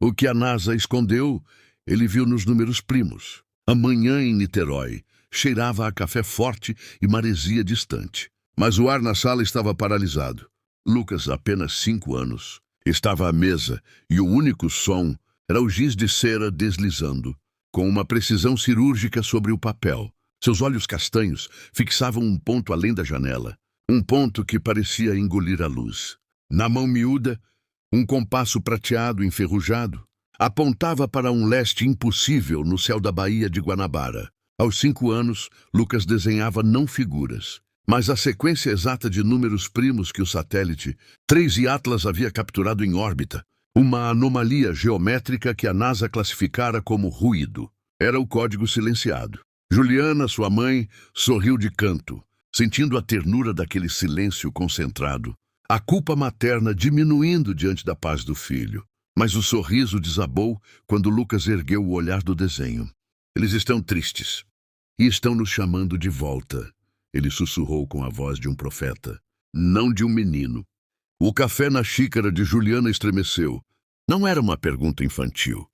O que a NASA escondeu, ele viu nos números primos. A manhã em Niterói cheirava a café forte e maresia distante. Mas o ar na sala estava paralisado. Lucas, apenas 5 anos, estava à mesa e o único som era o giz de cera deslizando, com uma precisão cirúrgica sobre o papel. Seus olhos castanhos fixavam um ponto além da janela, um ponto que parecia engolir a luz. Na mão miúda, um compasso prateado enferrujado apontava para um leste impossível no céu da Baía de Guanabara. Aos 5 anos, Lucas desenhava não figuras, mas a sequência exata de números primos que o satélite 3I Atlas havia capturado em órbita, uma anomalia geométrica que a NASA classificara como ruído. Era o código silenciado. Juliana, sua mãe, sorriu de canto, sentindo a ternura daquele silêncio concentrado, a culpa materna diminuindo diante da paz do filho. Mas o sorriso desabou quando Lucas ergueu o olhar do desenho. Eles estão tristes e estão nos chamando de volta, ele sussurrou com a voz de um profeta, não de um menino. O café na xícara de Juliana estremeceu. Não era uma pergunta infantil,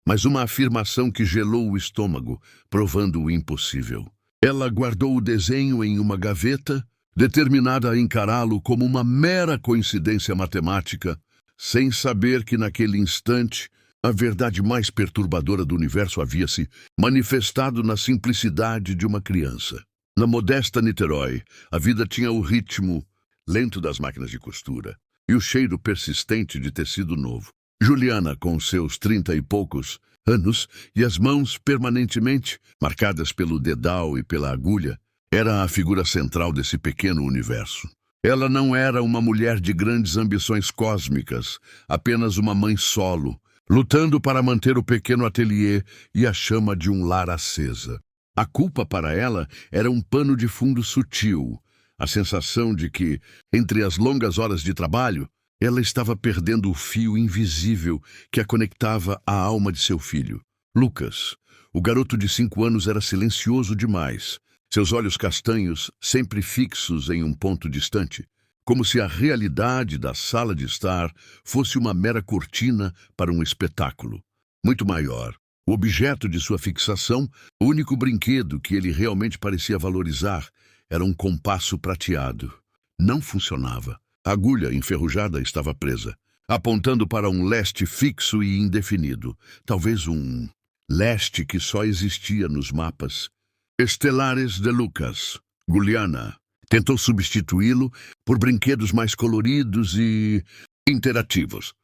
mas uma afirmação que gelou o estômago, provando o impossível. Ela guardou o desenho em uma gaveta, determinada a encará-lo como uma mera coincidência matemática, sem saber que naquele instante a verdade mais perturbadora do universo havia se manifestado na simplicidade de uma criança. Na modesta Niterói, a vida tinha o ritmo lento das máquinas de costura e o cheiro persistente de tecido novo. Juliana, com seus 30 e poucos anos e as mãos permanentemente marcadas pelo dedal e pela agulha, era a figura central desse pequeno universo. Ela não era uma mulher de grandes ambições cósmicas, apenas uma mãe solo, lutando para manter o pequeno ateliê e a chama de um lar acesa. A culpa para ela era um pano de fundo sutil, a sensação de que, entre as longas horas de trabalho, ela estava perdendo o fio invisível que a conectava à alma de seu filho. Lucas, o garoto de 5 anos, era silencioso demais, seus olhos castanhos sempre fixos em um ponto distante, como se a realidade da sala de estar fosse uma mera cortina para um espetáculo muito maior. O objeto de sua fixação, o único brinquedo que ele realmente parecia valorizar, era um compasso prateado. Não funcionava. A agulha enferrujada estava presa, apontando para um leste fixo e indefinido, talvez um leste que só existia nos mapas estelares de Lucas. Juliana tentou substituí-lo por brinquedos mais coloridos e interativos.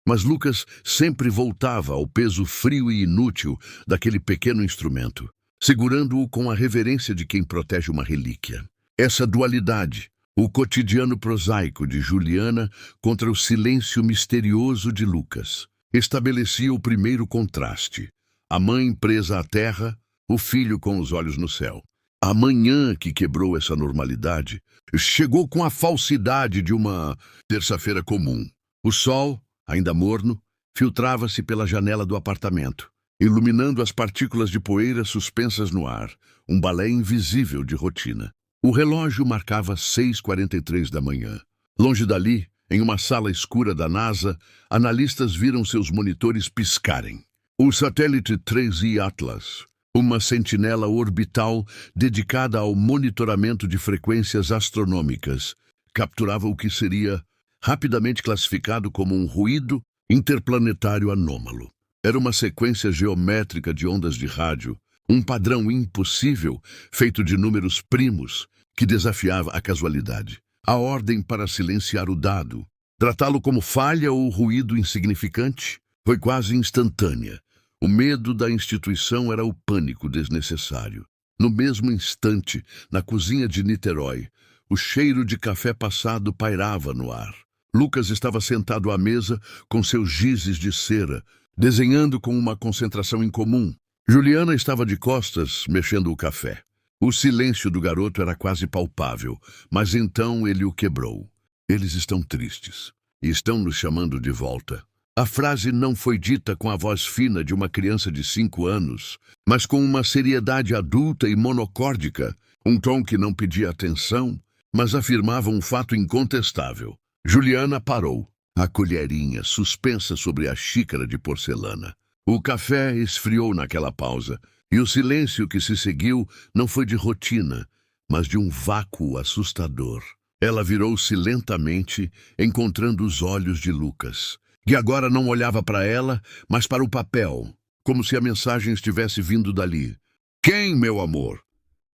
Mas Lucas sempre voltava ao peso frio e inútil daquele pequeno instrumento, segurando-o com a reverência de quem protege uma relíquia. Essa dualidade, o cotidiano prosaico de Juliana contra o silêncio misterioso de Lucas, estabelecia o primeiro contraste. A mãe presa à terra, o filho com os olhos no céu. A manhã que quebrou essa normalidade chegou com a falsidade de uma terça-feira comum. O sol, ainda morno, filtrava-se pela janela do apartamento, iluminando as partículas de poeira suspensas no ar, um balé invisível de rotina. O relógio marcava 6h43 da manhã. Longe dali, em uma sala escura da NASA, analistas viram seus monitores piscarem. O satélite 3I Atlas, uma sentinela orbital dedicada ao monitoramento de frequências astronômicas, capturava o que seria rapidamente classificado como um ruído interplanetário anômalo. Era uma sequência geométrica de ondas de rádio, um padrão impossível feito de números primos que desafiava a casualidade. A ordem para silenciar o dado, tratá-lo como falha ou ruído insignificante, foi quase instantânea. O medo da instituição era o pânico desnecessário. No mesmo instante, na cozinha de Niterói, o cheiro de café passado pairava no ar. Lucas estava sentado à mesa com seus gizes de cera, desenhando com uma concentração incomum. Juliana estava de costas, mexendo o café. O silêncio do garoto era quase palpável, mas então ele o quebrou. Eles estão tristes e estão nos chamando de volta. A frase não foi dita com a voz fina de uma criança de 5 anos, mas com uma seriedade adulta e monocórdica, um tom que não pedia atenção, mas afirmava um fato incontestável. Juliana parou. a colherinha suspensa sobre a xícara de porcelana. O café esfriou naquela pausa, e o silêncio que se seguiu não foi de rotina, mas de um vácuo assustador. Ela virou-se lentamente, encontrando os olhos de Lucas, que agora não olhava para ela, mas para o papel, como se a mensagem estivesse vindo dali. Quem, meu amor?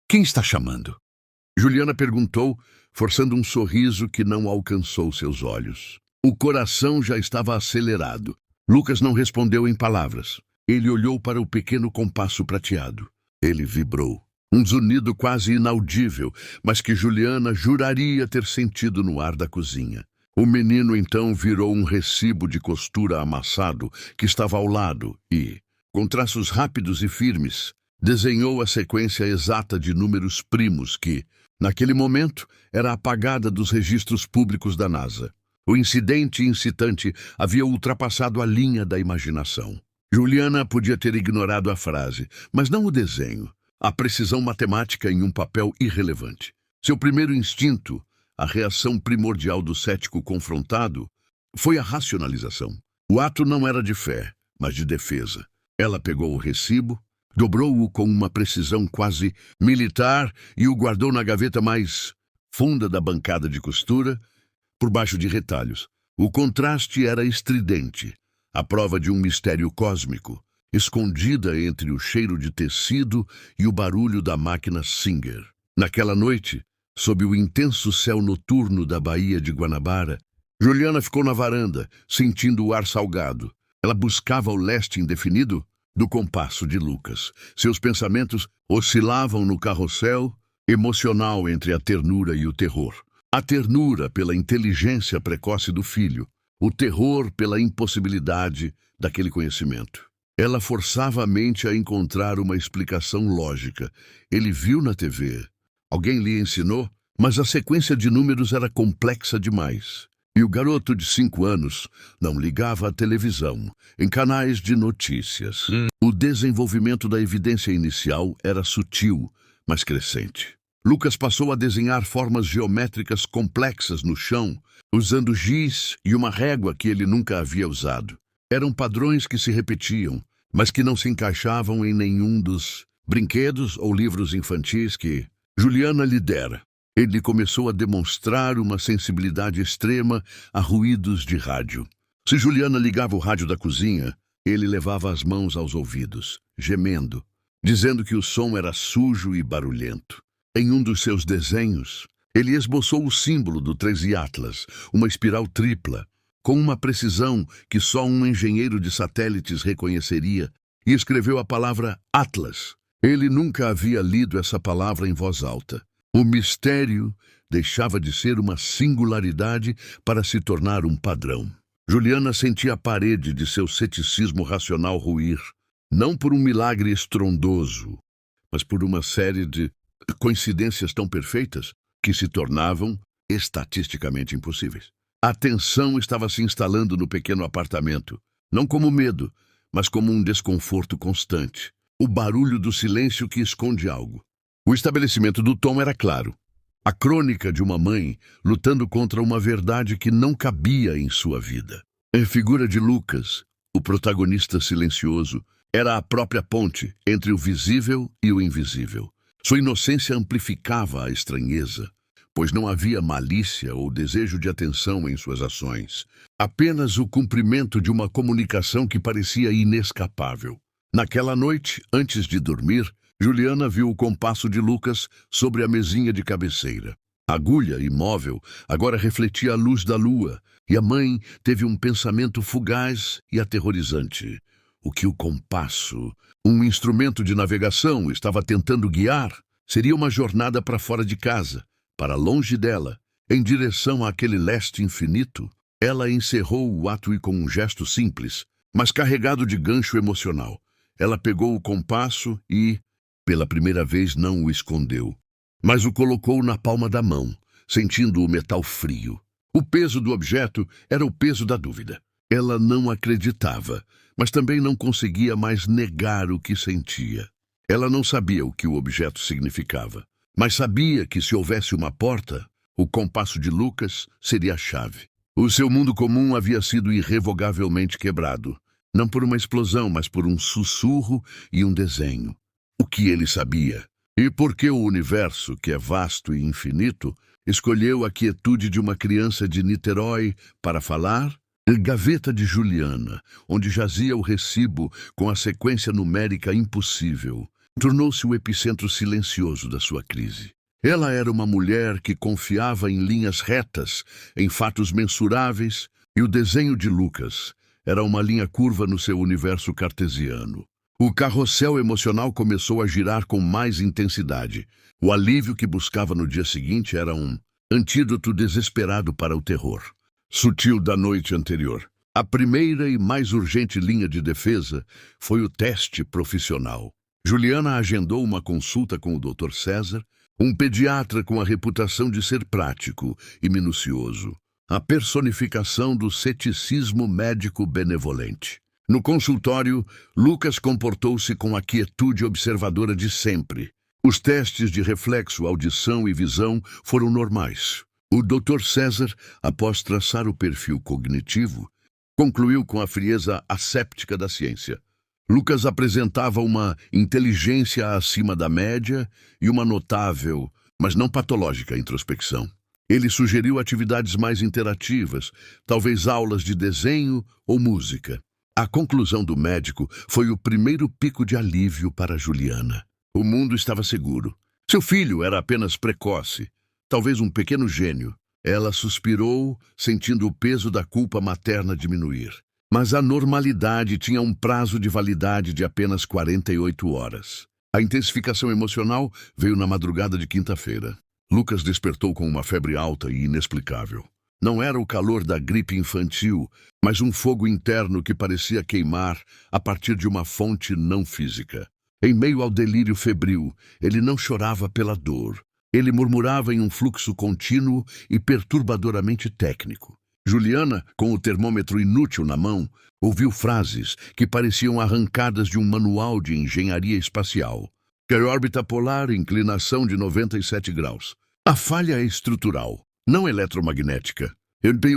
Quem está chamando? Juliana perguntou, forçando um sorriso que não alcançou seus olhos. O coração já estava acelerado. Lucas não respondeu em palavras. Ele olhou para o pequeno compasso prateado. Ele vibrou. Um zunido quase inaudível, mas que Juliana juraria ter sentido no ar da cozinha. O menino então virou um recibo de costura amassado que estava ao lado e, com traços rápidos e firmes, desenhou a sequência exata de números primos que, naquele momento, era apagada dos registros públicos da NASA. O incidente incitante havia ultrapassado a linha da imaginação. Juliana podia ter ignorado a frase, mas não o desenho, a precisão matemática em um papel irrelevante. Seu primeiro instinto, a reação primordial do cético confrontado, foi a racionalização. O ato não era de fé, mas de defesa. Ela pegou o recibo, dobrou-o com uma precisão quase militar e o guardou na gaveta mais funda da bancada de costura, por baixo de retalhos. O contraste era estridente, a prova de um mistério cósmico, escondida entre o cheiro de tecido e o barulho da máquina Singer. Naquela noite, sob o intenso céu noturno da Baía de Guanabara, Juliana ficou na varanda, sentindo o ar salgado. Ela buscava o leste indefinido do compasso de Lucas. Seus pensamentos oscilavam no carrossel emocional entre a ternura e o terror. A ternura pela inteligência precoce do filho, o terror pela impossibilidade daquele conhecimento. Ela forçava a mente a encontrar uma explicação lógica. Ele viu na TV. Alguém lhe ensinou, mas a sequência de números era complexa demais. E o garoto de 5 anos não ligava à televisão, em canais de notícias. O desenvolvimento da evidência inicial era sutil, mas crescente. Lucas passou a desenhar formas geométricas complexas no chão, usando giz e uma régua que ele nunca havia usado. Eram padrões que se repetiam, mas que não se encaixavam em nenhum dos brinquedos ou livros infantis que Juliana lhe dera. Ele começou a demonstrar uma sensibilidade extrema a ruídos de rádio. Se Juliana ligava o rádio da cozinha, ele levava as mãos aos ouvidos, gemendo, dizendo que o som era sujo e barulhento. Em um dos seus desenhos, ele esboçou o símbolo do 13 Atlas, uma espiral tripla, com uma precisão que só um engenheiro de satélites reconheceria, e escreveu a palavra Atlas. Ele nunca havia lido essa palavra em voz alta. O mistério deixava de ser uma singularidade para se tornar um padrão. Juliana sentia a parede de seu ceticismo racional ruir, não por um milagre estrondoso, mas por uma série de coincidências tão perfeitas que se tornavam estatisticamente impossíveis. A tensão estava se instalando no pequeno apartamento, não como medo, mas como um desconforto constante. O barulho do silêncio que esconde algo. O estabelecimento do tom era claro. A crônica de uma mãe lutando contra uma verdade que não cabia em sua vida. A figura de Lucas, o protagonista silencioso, era a própria ponte entre o visível e o invisível. Sua inocência amplificava a estranheza, pois não havia malícia ou desejo de atenção em suas ações. Apenas o cumprimento de uma comunicação que parecia inescapável. Naquela noite, antes de dormir, Juliana viu o compasso de Lucas sobre a mesinha de cabeceira. A agulha imóvel agora refletia a luz da lua, e a mãe teve um pensamento fugaz e aterrorizante. O que o compasso, um instrumento de navegação, estava tentando guiar seria uma jornada para fora de casa, para longe dela, em direção àquele leste infinito. Ela encerrou o ato e com um gesto simples, mas carregado de gancho emocional. Ela pegou o compasso e, pela primeira vez, não o escondeu, mas o colocou na palma da mão, sentindo o metal frio. O peso do objeto era o peso da dúvida. Ela não acreditava, mas também não conseguia mais negar o que sentia. Ela não sabia o que o objeto significava, mas sabia que se houvesse uma porta, o compasso de Lucas seria a chave. O seu mundo comum havia sido irrevogavelmente quebrado, não por uma explosão, mas por um sussurro e um desenho. O que ele sabia? E por que o universo, que é vasto e infinito, escolheu a quietude de uma criança de Niterói para falar? A gaveta de Juliana, onde jazia o recibo com a sequência numérica impossível, tornou-se o epicentro silencioso da sua crise. Ela era uma mulher que confiava em linhas retas, em fatos mensuráveis, e o desenho de Lucas era uma linha curva no seu universo cartesiano. O carrossel emocional começou a girar com mais intensidade. O alívio que buscava no dia seguinte era um antídoto desesperado para o terror, sutil da noite anterior. A primeira e mais urgente linha de defesa foi o teste profissional. Juliana agendou uma consulta com o Dr. César, um pediatra com a reputação de ser prático e minucioso, a personificação do ceticismo médico benevolente. No consultório, Lucas comportou-se com a quietude observadora de sempre. Os testes de reflexo, audição e visão foram normais. O Dr. César, após traçar o perfil cognitivo, concluiu com a frieza asséptica da ciência. Lucas apresentava uma inteligência acima da média e uma notável, mas não patológica, introspecção. Ele sugeriu atividades mais interativas, talvez aulas de desenho ou música. A conclusão do médico foi o primeiro pico de alívio para Juliana. O mundo estava seguro. Seu filho era apenas precoce, talvez um pequeno gênio. Ela suspirou, sentindo o peso da culpa materna diminuir. Mas a normalidade tinha um prazo de validade de apenas 48 horas. A intensificação emocional veio na madrugada de quinta-feira. Lucas despertou com uma febre alta e inexplicável. Não era o calor da gripe infantil, mas um fogo interno que parecia queimar a partir de uma fonte não física. Em meio ao delírio febril, ele não chorava pela dor. Ele murmurava em um fluxo contínuo e perturbadoramente técnico. Juliana, com o termômetro inútil na mão, ouviu frases que pareciam arrancadas de um manual de engenharia espacial. Órbita polar, inclinação de 97 graus. A falha é estrutural, não eletromagnética.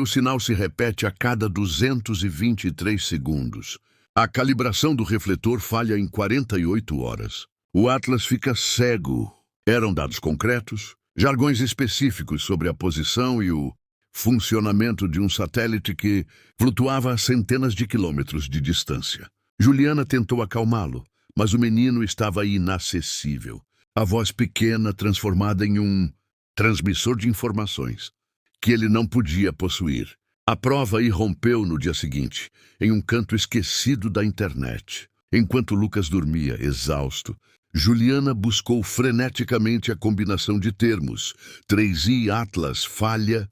O sinal se repete a cada 223 segundos. A calibração do refletor falha em 48 horas. O Atlas fica cego. Eram dados concretos, jargões específicos sobre a posição e o funcionamento de um satélite que flutuava a centenas de quilômetros de distância. Juliana tentou acalmá-lo, mas o menino estava inacessível. A voz pequena transformada em um transmissor de informações que ele não podia possuir. A prova irrompeu no dia seguinte, em um canto esquecido da internet. Enquanto Lucas dormia, exausto, Juliana buscou freneticamente a combinação de termos 3i Atlas, falha,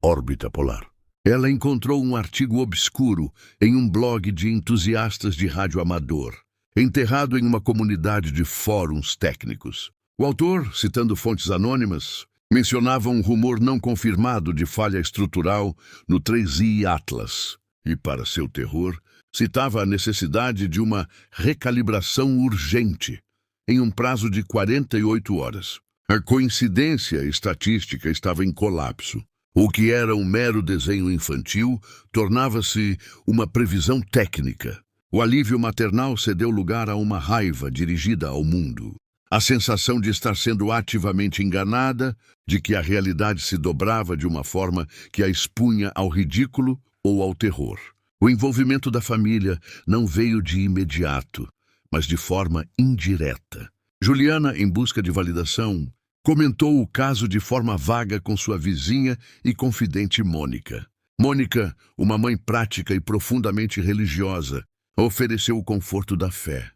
órbita polar. Ela encontrou um artigo obscuro em um blog de entusiastas de rádio amador, enterrado em uma comunidade de fóruns técnicos. O autor, citando fontes anônimas, mencionava um rumor não confirmado de falha estrutural no 3i Atlas e, para seu terror, citava a necessidade de uma recalibração urgente em um prazo de 48 horas. A coincidência estatística estava em colapso. O que era um mero desenho infantil tornava-se uma previsão técnica. O alívio maternal cedeu lugar a uma raiva dirigida ao mundo. A sensação de estar sendo ativamente enganada, de que a realidade se dobrava de uma forma que a expunha ao ridículo ou ao terror. O envolvimento da família não veio de imediato, mas de forma indireta. Juliana, em busca de validação, comentou o caso de forma vaga com sua vizinha e confidente Mônica. Mônica, uma mãe prática e profundamente religiosa, ofereceu o conforto da fé.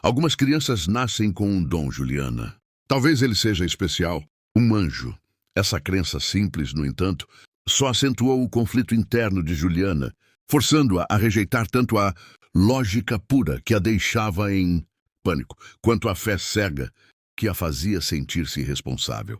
Algumas crianças nascem com um dom, Juliana. Talvez ele seja especial, um anjo. Essa crença simples, no entanto, só acentuou o conflito interno de Juliana, forçando-a a rejeitar tanto a lógica pura que a deixava em pânico, quanto a fé cega que a fazia sentir-se irresponsável.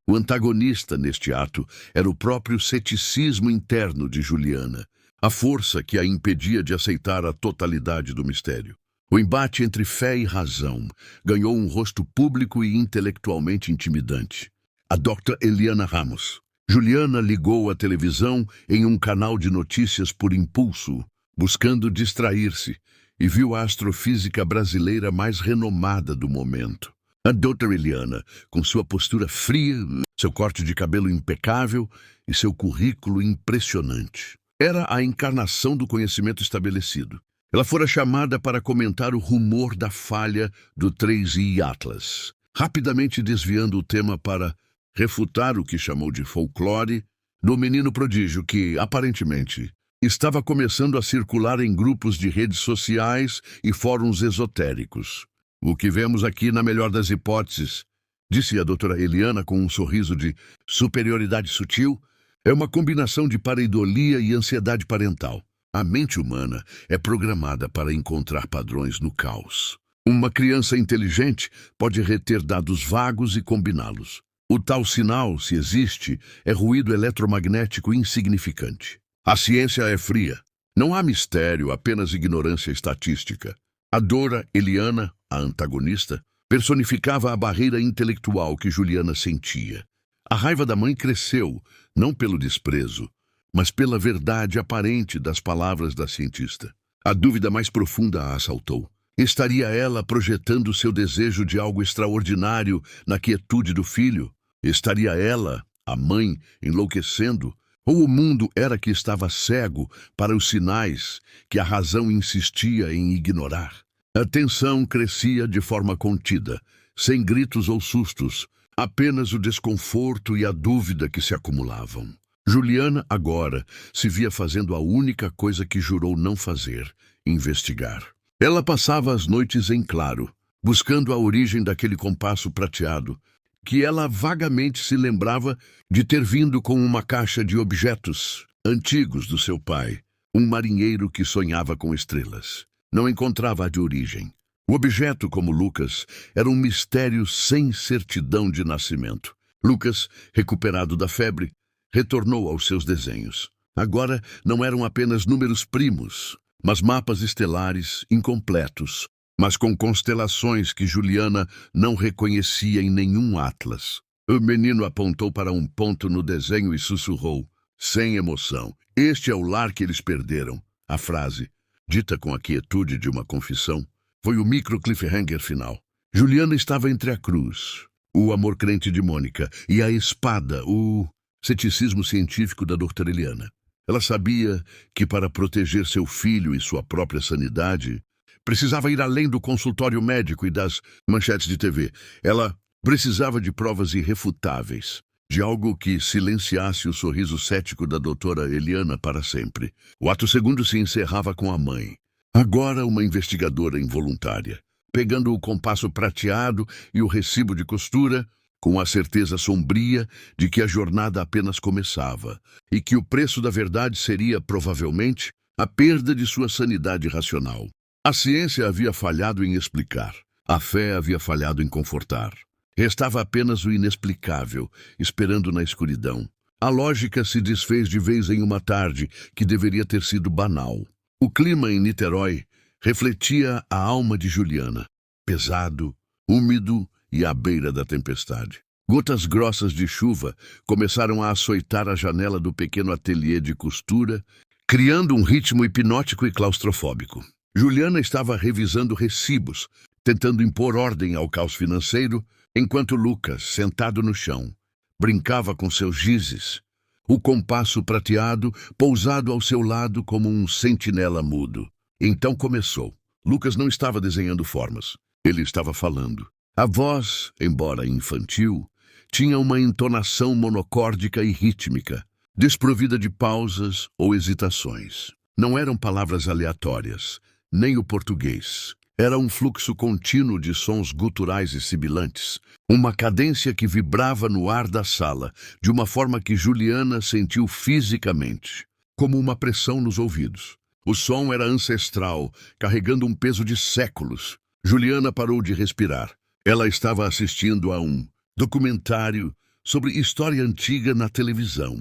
O antagonista neste ato era o próprio ceticismo interno de Juliana, a força que a impedia de aceitar a totalidade do mistério. O embate entre fé e razão ganhou um rosto público e intelectualmente intimidante. A Dr. Eliana Ramos, Juliana ligou a televisão em um canal de notícias por impulso, buscando distrair-se, e viu a astrofísica brasileira mais renomada do momento. A doutora Eliana, com sua postura fria, seu corte de cabelo impecável e seu currículo impressionante. Era a encarnação do conhecimento estabelecido. Ela fora chamada para comentar o rumor da falha do 3I Atlas, rapidamente desviando o tema para refutar o que chamou de folclore do menino prodígio que, aparentemente, estava começando a circular em grupos de redes sociais e fóruns esotéricos. O que vemos aqui, na melhor das hipóteses, disse a doutora Eliana com um sorriso de superioridade sutil, é uma combinação de pareidolia e ansiedade parental. A mente humana é programada para encontrar padrões no caos. Uma criança inteligente pode reter dados vagos e combiná-los. O tal sinal, se existe, é ruído eletromagnético insignificante. A ciência é fria. Não há mistério, apenas ignorância estatística. A Dora Eliana, a antagonista, personificava a barreira intelectual que Juliana sentia. A raiva da mãe cresceu, não pelo desprezo, mas pela verdade aparente das palavras da cientista. A dúvida mais profunda a assaltou. Estaria ela projetando seu desejo de algo extraordinário na quietude do filho? Estaria ela, a mãe, enlouquecendo? Ou o mundo era que estava cego para os sinais que a razão insistia em ignorar? A tensão crescia de forma contida, sem gritos ou sustos, apenas o desconforto e a dúvida que se acumulavam. Juliana, agora, se via fazendo a única coisa que jurou não fazer: investigar. Ela passava as noites em claro, buscando a origem daquele compasso prateado, que ela vagamente se lembrava de ter vindo com uma caixa de objetos antigos do seu pai, um marinheiro que sonhava com estrelas. Não encontrava a de origem. O objeto, como Lucas, era um mistério sem certidão de nascimento. Lucas, recuperado da febre, retornou aos seus desenhos. Agora não eram apenas números primos, mas mapas estelares incompletos, mas com constelações que Juliana não reconhecia em nenhum atlas. O menino apontou para um ponto no desenho e sussurrou, sem emoção: "Este é o lar que eles perderam." A frase, dita com a quietude de uma confissão, foi o micro-cliffhanger final. Juliana estava entre a cruz, o amor crente de Mônica, e a espada, o ceticismo científico da doutora Eliana. Ela sabia que para proteger seu filho e sua própria sanidade, precisava ir além do consultório médico e das manchetes de TV. Ela precisava de provas irrefutáveis, de algo que silenciasse o sorriso cético da doutora Eliana para sempre. O ato segundo se encerrava com a mãe, agora uma investigadora involuntária, pegando o compasso prateado e o recibo de costura, com a certeza sombria de que a jornada apenas começava e que o preço da verdade seria, provavelmente, a perda de sua sanidade racional. A ciência havia falhado em explicar, a fé havia falhado em confortar. Restava apenas o inexplicável, esperando na escuridão. A lógica se desfez de vez em uma tarde que deveria ter sido banal. O clima em Niterói refletia a alma de Juliana, pesado, úmido e à beira da tempestade. Gotas grossas de chuva começaram a açoitar a janela do pequeno ateliê de costura, criando um ritmo hipnótico e claustrofóbico. Juliana estava revisando recibos, tentando impor ordem ao caos financeiro, enquanto Lucas, sentado no chão, brincava com seus gizes, o compasso prateado pousado ao seu lado como um sentinela mudo. Então começou. Lucas não estava desenhando formas, ele estava falando. A voz, embora infantil, tinha uma entonação monocórdica e rítmica, desprovida de pausas ou hesitações. Não eram palavras aleatórias, nem o português. Era um fluxo contínuo de sons guturais e sibilantes, uma cadência que vibrava no ar da sala, de uma forma que Juliana sentiu fisicamente, como uma pressão nos ouvidos. O som era ancestral, carregando um peso de séculos. Juliana parou de respirar. Ela estava assistindo a um documentário sobre história antiga na televisão.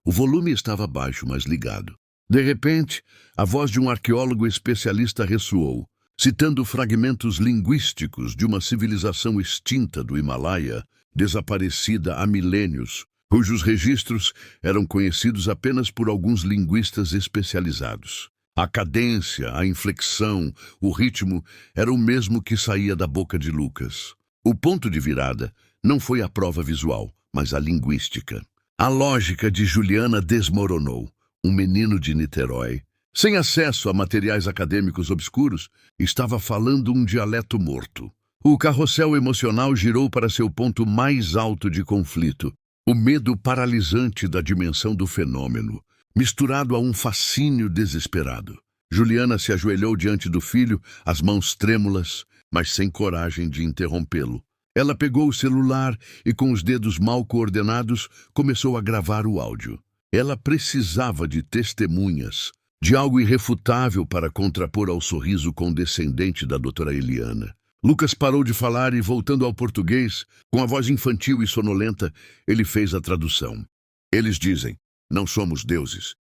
O volume estava baixo, mas ligado. De repente, a voz de um arqueólogo especialista ressoou, citando fragmentos linguísticos de uma civilização extinta do Himalaia, desaparecida há milênios, cujos registros eram conhecidos apenas por alguns linguistas especializados. A cadência, a inflexão, o ritmo era o mesmo que saía da boca de Lucas. O ponto de virada não foi a prova visual, mas a linguística. A lógica de Juliana desmoronou. Um menino de Niterói, sem acesso a materiais acadêmicos obscuros, estava falando um dialeto morto. O carrossel emocional girou para seu ponto mais alto de conflito. O medo paralisante da dimensão do fenômeno, misturado a um fascínio desesperado. Juliana se ajoelhou diante do filho, as mãos trêmulas, mas sem coragem de interrompê-lo. Ela pegou o celular e, com os dedos mal coordenados, começou a gravar o áudio. Ela precisava de testemunhas, de algo irrefutável para contrapor ao sorriso condescendente da doutora Eliana. Lucas parou de falar e, voltando ao português, com a voz infantil e sonolenta, ele fez a tradução. Eles dizem, não somos deuses.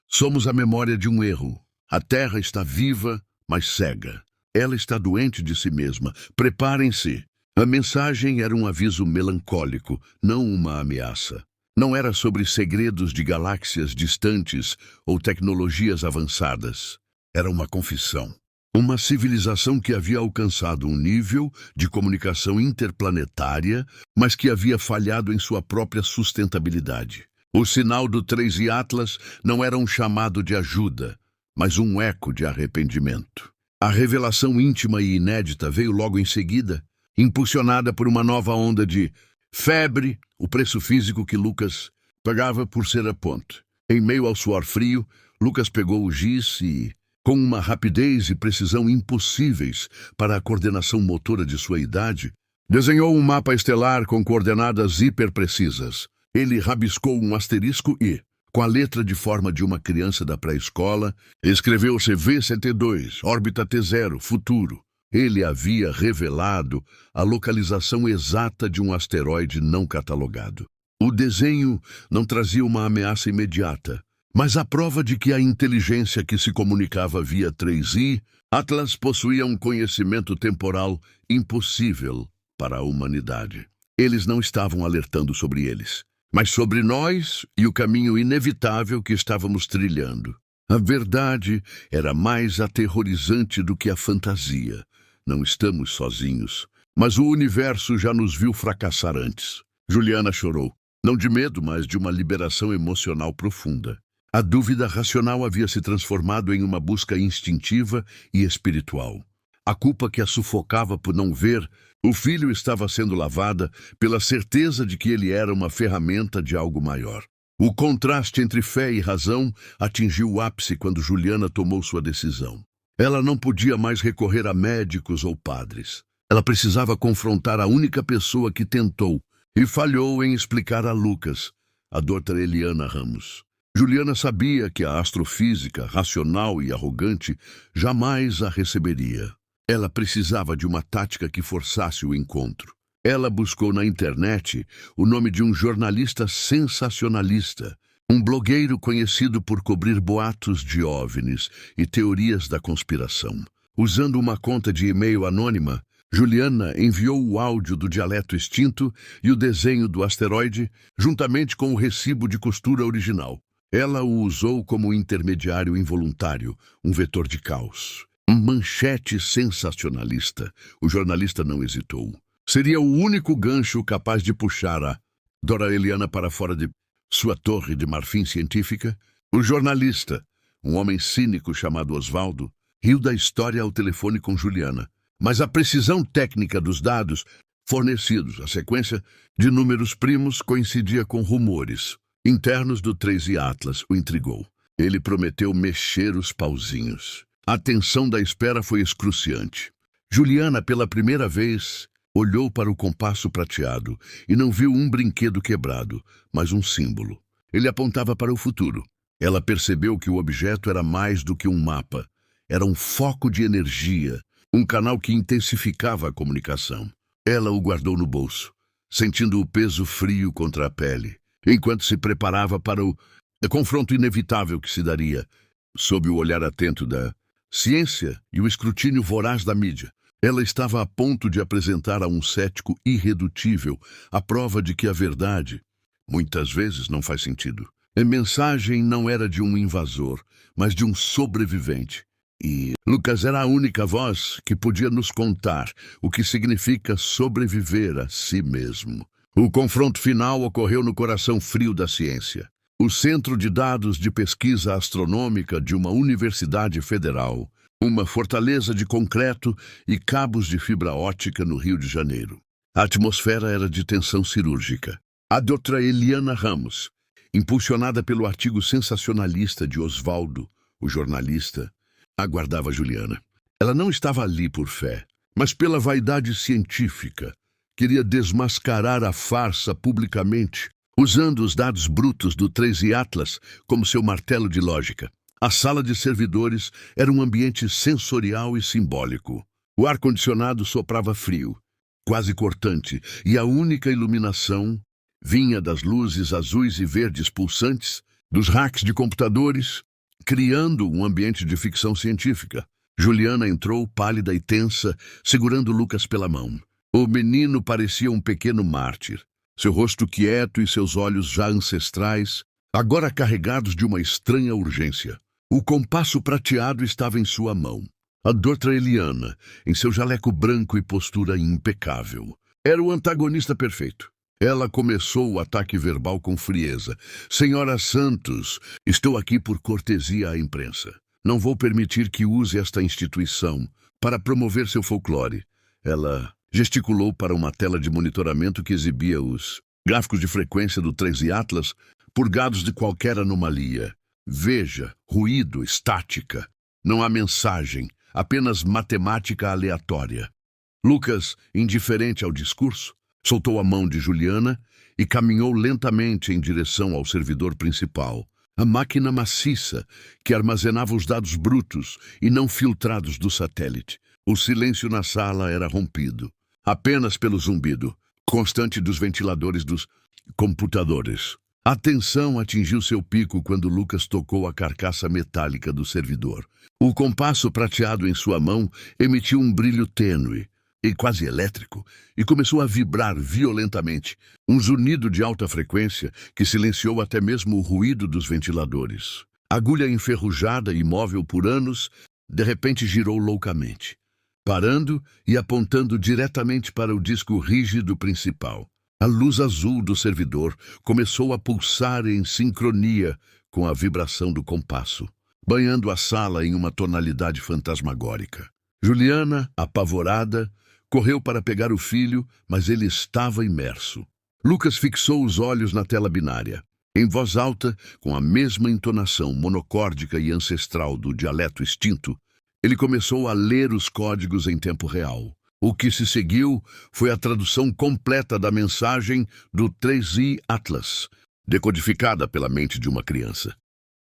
Somos a memória de um erro. A terra está viva, mas cega. Ela está doente de si mesma. Preparem-se. A mensagem era um aviso melancólico, não uma ameaça. Não era sobre segredos de galáxias distantes ou tecnologias avançadas. Era uma confissão. Uma civilização que havia alcançado um nível de comunicação interplanetária, mas que havia falhado em sua própria sustentabilidade. O sinal do 3 e Atlas não era um chamado de ajuda, mas um eco de arrependimento. A revelação íntima e inédita veio logo em seguida, impulsionada por uma nova onda de febre, o preço físico que Lucas pagava por ser a ponte. Em meio ao suor frio, Lucas pegou o giz e, com uma rapidez e precisão impossíveis para a coordenação motora de sua idade, desenhou um mapa estelar com coordenadas hiperprecisas. Ele rabiscou um asterisco e, com a letra de forma de uma criança da pré-escola, escreveu CV-72, órbita T0, futuro. Ele havia revelado a localização exata de um asteroide não catalogado. O desenho não trazia uma ameaça imediata, mas a prova de que a inteligência que se comunicava via 3i, Atlas possuía um conhecimento temporal impossível para a humanidade. Eles não estavam alertando sobre eles, mas sobre nós e o caminho inevitável que estávamos trilhando. A verdade era mais aterrorizante do que a fantasia. Não estamos sozinhos, mas o universo já nos viu fracassar antes. Juliana chorou, não de medo, mas de uma liberação emocional profunda. A dúvida racional havia se transformado em uma busca instintiva e espiritual. A culpa que a sufocava por não ver, o filho estava sendo lavada pela certeza de que ele era uma ferramenta de algo maior. O contraste entre fé e razão atingiu o ápice quando Juliana tomou sua decisão. Ela não podia mais recorrer a médicos ou padres. Ela precisava confrontar a única pessoa que tentou e falhou em explicar a Lucas, a doutora Eliana Ramos. Juliana sabia que a astrofísica, racional e arrogante, jamais a receberia. Ela precisava de uma tática que forçasse o encontro. Ela buscou na internet o nome de um jornalista sensacionalista, um blogueiro conhecido por cobrir boatos de OVNIs e teorias da conspiração. Usando uma conta de e-mail anônima, Juliana enviou o áudio do dialeto extinto e o desenho do asteroide, juntamente com o recibo de costura original. Ela o usou como intermediário involuntário, um vetor de caos. Manchete sensacionalista. O jornalista não hesitou. Seria o único gancho capaz de puxar a Dora Eliana para fora de sua torre de marfim científica. O jornalista, um homem cínico chamado Osvaldo, riu da história ao telefone com Juliana. Mas a precisão técnica dos dados fornecidos, a sequência de números primos, coincidia com rumores internos do 3i Atlas, o intrigou. Ele prometeu mexer os pauzinhos. A tensão da espera foi excruciante. Juliana, pela primeira vez, olhou para o compasso prateado e não viu um brinquedo quebrado, mas um símbolo. Ele apontava para o futuro. Ela percebeu que o objeto era mais do que um mapa. Era um foco de energia, um canal que intensificava a comunicação. Ela o guardou no bolso, sentindo o peso frio contra a pele, enquanto se preparava para o confronto inevitável que se daria, sob o olhar atento da ciência e o escrutínio voraz da mídia. Ela estava a ponto de apresentar a um cético irredutível a prova de que a verdade Muitas vezes não faz sentido. A mensagem não era de um invasor, mas de um sobrevivente. E Lucas era a única voz que podia nos contar o que significa sobreviver a si mesmo. O confronto final ocorreu no coração frio da ciência. O Centro de Dados de Pesquisa Astronômica de uma universidade federal, uma fortaleza de concreto e cabos de fibra óptica no Rio de Janeiro. A atmosfera era de tensão cirúrgica. A doutora Eliana Ramos, impulsionada pelo artigo sensacionalista de Oswaldo, o jornalista, aguardava Juliana. Ela não estava ali por fé, mas pela vaidade científica. Queria desmascarar a farsa publicamente, usando os dados brutos do 13 Atlas como seu martelo de lógica. A sala de servidores era um ambiente sensorial e simbólico. O ar-condicionado soprava frio, quase cortante, e a única iluminação vinha das luzes azuis e verdes pulsantes dos racks de computadores, criando um ambiente de ficção científica. Juliana entrou, pálida e tensa, segurando Lucas pela mão. O menino parecia um pequeno mártir. Seu rosto quieto e seus olhos já ancestrais, agora carregados de uma estranha urgência. O compasso prateado estava em sua mão. A doutora Eliana, em seu jaleco branco e postura impecável. Era o antagonista perfeito. Ela começou o ataque verbal com frieza. Senhora Santos, estou aqui por cortesia à imprensa. Não vou permitir que use esta instituição para promover seu folclore. Ela gesticulou para uma tela de monitoramento que exibia os gráficos de frequência do 13 Atlas, purgados de qualquer anomalia. Veja, ruído, estática. Não há mensagem, apenas matemática aleatória. Lucas, indiferente ao discurso, soltou a mão de Juliana e caminhou lentamente em direção ao servidor principal. A máquina maciça que armazenava os dados brutos e não filtrados do satélite. O silêncio na sala era rompido, apenas pelo zumbido constante dos ventiladores dos computadores. A tensão atingiu seu pico quando Lucas tocou a carcaça metálica do servidor. O compasso prateado em sua mão emitiu um brilho tênue e quase elétrico, e começou a vibrar violentamente, um zunido de alta frequência que silenciou até mesmo o ruído dos ventiladores. A agulha enferrujada e imóvel por anos, de repente girou loucamente, parando e apontando diretamente para o disco rígido principal. A luz azul do servidor começou a pulsar em sincronia com a vibração do compasso, banhando a sala em uma tonalidade fantasmagórica. Juliana, apavorada, correu para pegar o filho, mas ele estava imerso. Lucas fixou os olhos na tela binária. Em voz alta, com a mesma entonação monocórdica e ancestral do dialeto extinto, ele começou a ler os códigos em tempo real. O que se seguiu foi a tradução completa da mensagem do 3i Atlas, decodificada pela mente de uma criança.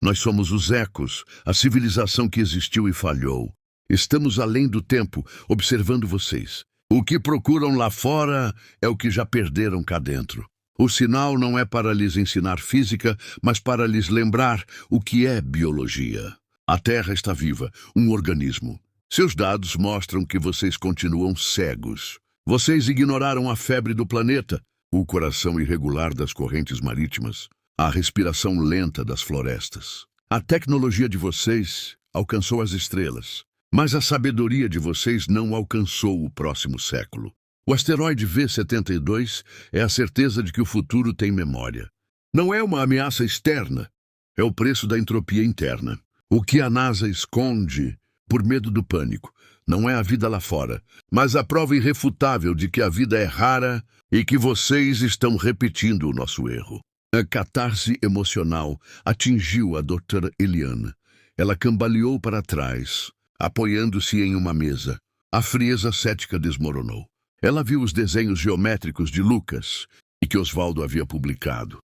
Nós somos os ecos, a civilização que existiu e falhou. Estamos além do tempo, observando vocês. O que procuram lá fora é o que já perderam cá dentro. O sinal não é para lhes ensinar física, mas para lhes lembrar o que é biologia. A Terra está viva, um organismo. Seus dados mostram que vocês continuam cegos. Vocês ignoraram a febre do planeta, o coração irregular das correntes marítimas, a respiração lenta das florestas. A tecnologia de vocês alcançou as estrelas, mas a sabedoria de vocês não alcançou o próximo século. O asteroide V72 é a certeza de que o futuro tem memória. Não é uma ameaça externa, é o preço da entropia interna. O que a NASA esconde por medo do pânico não é a vida lá fora, mas a prova irrefutável de que a vida é rara e que vocês estão repetindo o nosso erro. A catarse emocional atingiu a doutora Eliana. Ela cambaleou para trás, apoiando-se em uma mesa. A frieza cética desmoronou. Ela viu os desenhos geométricos de Lucas e que Oswaldo havia publicado,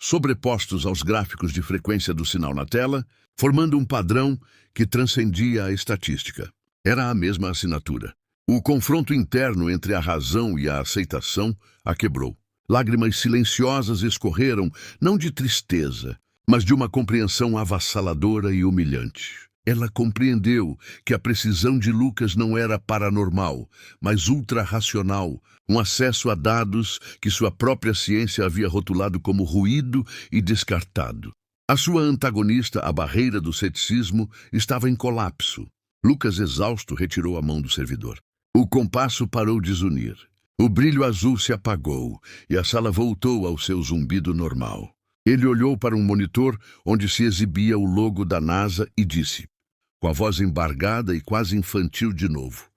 sobrepostos aos gráficos de frequência do sinal na tela, formando um padrão que transcendia a estatística. Era a mesma assinatura. O confronto interno entre a razão e a aceitação a quebrou. Lágrimas silenciosas escorreram, não de tristeza, mas de uma compreensão avassaladora e humilhante. Ela compreendeu que a precisão de Lucas não era paranormal, mas ultra-racional, um acesso a dados que sua própria ciência havia rotulado como ruído e descartado. A sua antagonista, a barreira do ceticismo, estava em colapso. Lucas, exausto, retirou a mão do servidor. O compasso parou de zunir. O brilho azul se apagou e a sala voltou ao seu zumbido normal. Ele olhou para um monitor onde se exibia o logo da NASA e disse, com a voz embargada e quase infantil de novo.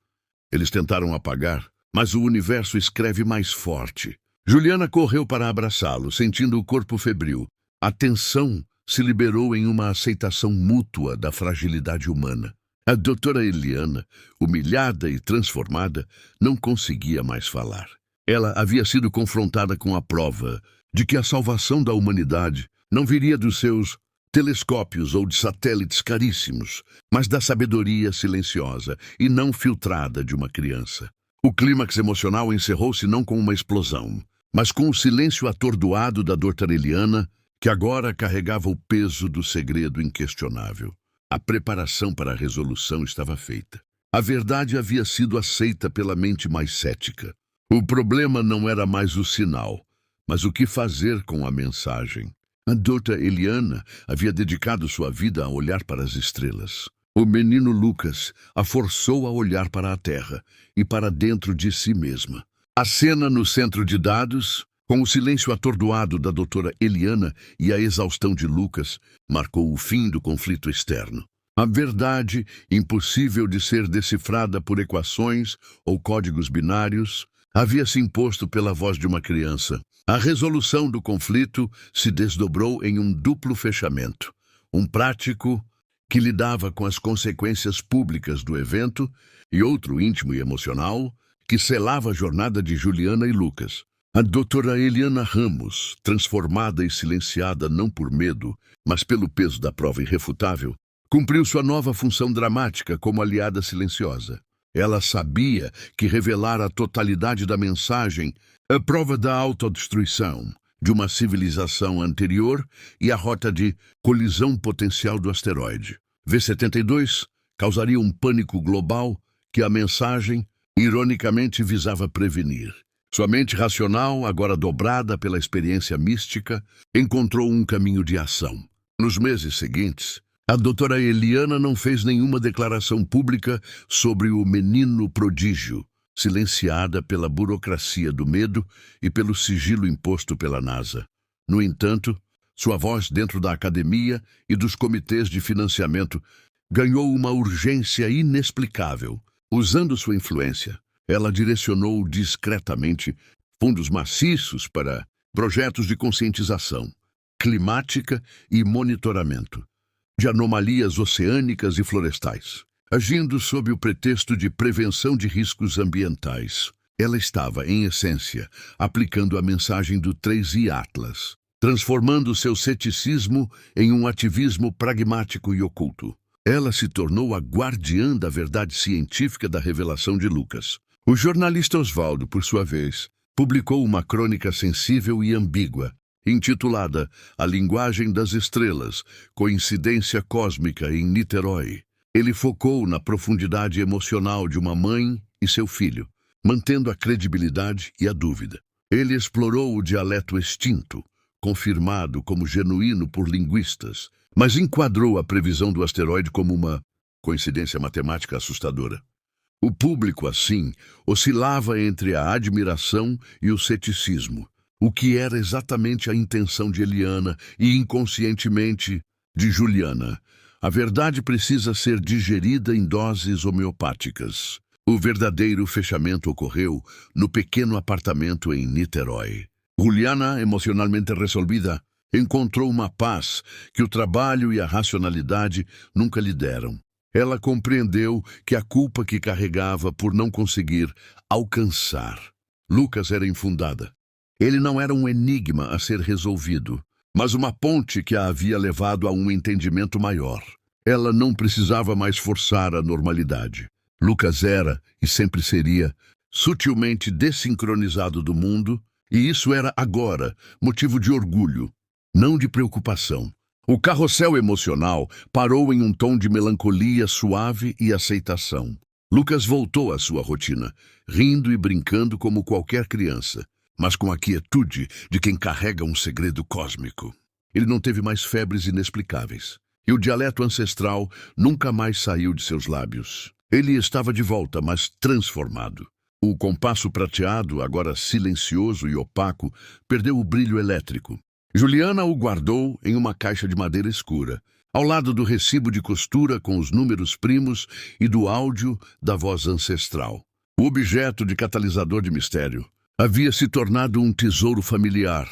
Eles tentaram apagar, mas o universo escreve mais forte. Juliana correu para abraçá-lo, sentindo o corpo febril. A tensão se liberou em uma aceitação mútua da fragilidade humana. A doutora Eliana, humilhada e transformada, não conseguia mais falar. Ela havia sido confrontada com a prova de que a salvação da humanidade não viria dos seus telescópios ou de satélites caríssimos, mas da sabedoria silenciosa e não filtrada de uma criança. O clímax emocional encerrou-se não com uma explosão, mas com o silêncio atordoado da doutora Eliana, que agora carregava o peso do segredo inquestionável. A preparação para a resolução estava feita. A verdade havia sido aceita pela mente mais cética. O problema não era mais o sinal, mas o que fazer com a mensagem. A doutora Eliana havia dedicado sua vida a olhar para as estrelas. O menino Lucas a forçou a olhar para a Terra e para dentro de si mesma. A cena no centro de dados, com o silêncio atordoado da doutora Eliana e a exaustão de Lucas, marcou o fim do conflito externo. A verdade, impossível de ser decifrada por equações ou códigos binários, havia se imposto pela voz de uma criança. A resolução do conflito se desdobrou em um duplo fechamento. Um prático, que lidava com as consequências públicas do evento, e outro íntimo e emocional, que selava a jornada de Juliana e Lucas. A doutora Eliana Ramos, transformada e silenciada não por medo, mas pelo peso da prova irrefutável, cumpriu sua nova função dramática como aliada silenciosa. Ela sabia que revelar a totalidade da mensagem, a prova da autodestruição de uma civilização anterior e a rota de colisão potencial do asteroide. V-72 causaria um pânico global que a mensagem, ironicamente, visava prevenir. Sua mente racional, agora dobrada pela experiência mística, encontrou um caminho de ação. Nos meses seguintes, a doutora Eliana não fez nenhuma declaração pública sobre o menino prodígio, silenciada pela burocracia do medo e pelo sigilo imposto pela NASA. No entanto, sua voz dentro da academia e dos comitês de financiamento ganhou uma urgência inexplicável. Usando sua influência, ela direcionou discretamente fundos maciços para projetos de conscientização, climática e monitoramento de anomalias oceânicas e florestais. Agindo sob o pretexto de prevenção de riscos ambientais, ela estava, em essência, aplicando a mensagem do 3i Atlas, transformando seu ceticismo em um ativismo pragmático e oculto. Ela se tornou a guardiã da verdade científica da revelação de Lucas. O jornalista Oswaldo, por sua vez, publicou uma crônica sensível e ambígua, intitulada A Linguagem das Estrelas, Coincidência Cósmica em Niterói. Ele focou na profundidade emocional de uma mãe e seu filho, mantendo a credibilidade e a dúvida. Ele explorou o dialeto extinto, confirmado como genuíno por linguistas, mas enquadrou a previsão do asteroide como uma coincidência matemática assustadora. O público, assim, oscilava entre a admiração e o ceticismo, o que era exatamente a intenção de Eliana e, inconscientemente, de Juliana. A verdade precisa ser digerida em doses homeopáticas. O verdadeiro fechamento ocorreu no pequeno apartamento em Niterói. Juliana, emocionalmente resolvida, encontrou uma paz que o trabalho e a racionalidade nunca lhe deram. Ela compreendeu que a culpa que carregava por não conseguir alcançar Lucas era infundada. Ele não era um enigma a ser resolvido, mas uma ponte que a havia levado a um entendimento maior. Ela não precisava mais forçar a normalidade. Lucas era, e sempre seria, sutilmente desincronizado do mundo, e isso era agora motivo de orgulho, não de preocupação. O carrossel emocional parou em um tom de melancolia suave e aceitação. Lucas voltou à sua rotina, rindo e brincando como qualquer criança, mas com a quietude de quem carrega um segredo cósmico. Ele não teve mais febres inexplicáveis, e o dialeto ancestral nunca mais saiu de seus lábios. Ele estava de volta, mas transformado. O compasso prateado, agora silencioso e opaco, perdeu o brilho elétrico. Juliana o guardou em uma caixa de madeira escura, ao lado do recibo de costura com os números primos e do áudio da voz ancestral. O objeto de catalisador de mistério havia se tornado um tesouro familiar,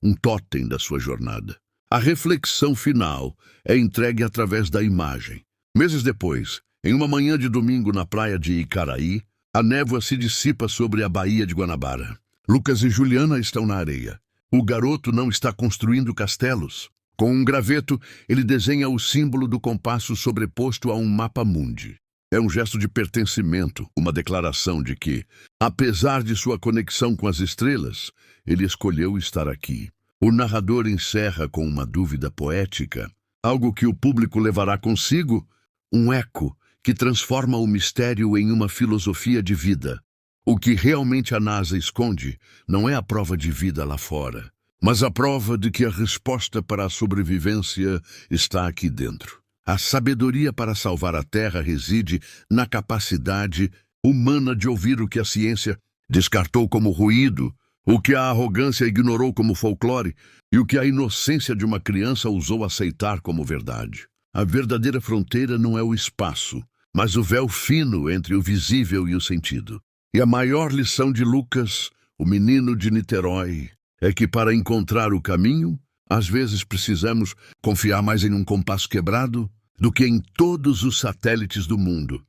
um tótem da sua jornada. A reflexão final é entregue através da imagem. Meses depois, em uma manhã de domingo na praia de Icaraí, a névoa se dissipa sobre a Baía de Guanabara. Lucas e Juliana estão na areia. O garoto não está construindo castelos. Com um graveto, ele desenha o símbolo do compasso sobreposto a um mapa mundi. É um gesto de pertencimento, uma declaração de que, apesar de sua conexão com as estrelas, ele escolheu estar aqui. O narrador encerra com uma dúvida poética, algo que o público levará consigo, um eco que transforma o mistério em uma filosofia de vida. O que realmente a NASA esconde não é a prova de vida lá fora, mas a prova de que a resposta para a sobrevivência está aqui dentro. A sabedoria para salvar a Terra reside na capacidade humana de ouvir o que a ciência descartou como ruído, o que a arrogância ignorou como folclore e o que a inocência de uma criança ousou aceitar como verdade. A verdadeira fronteira não é o espaço, mas o véu fino entre o visível e o sentido. E a maior lição de Lucas, o menino de Niterói, é que para encontrar o caminho, às vezes precisamos confiar mais em um compasso quebrado do que em todos os satélites do mundo.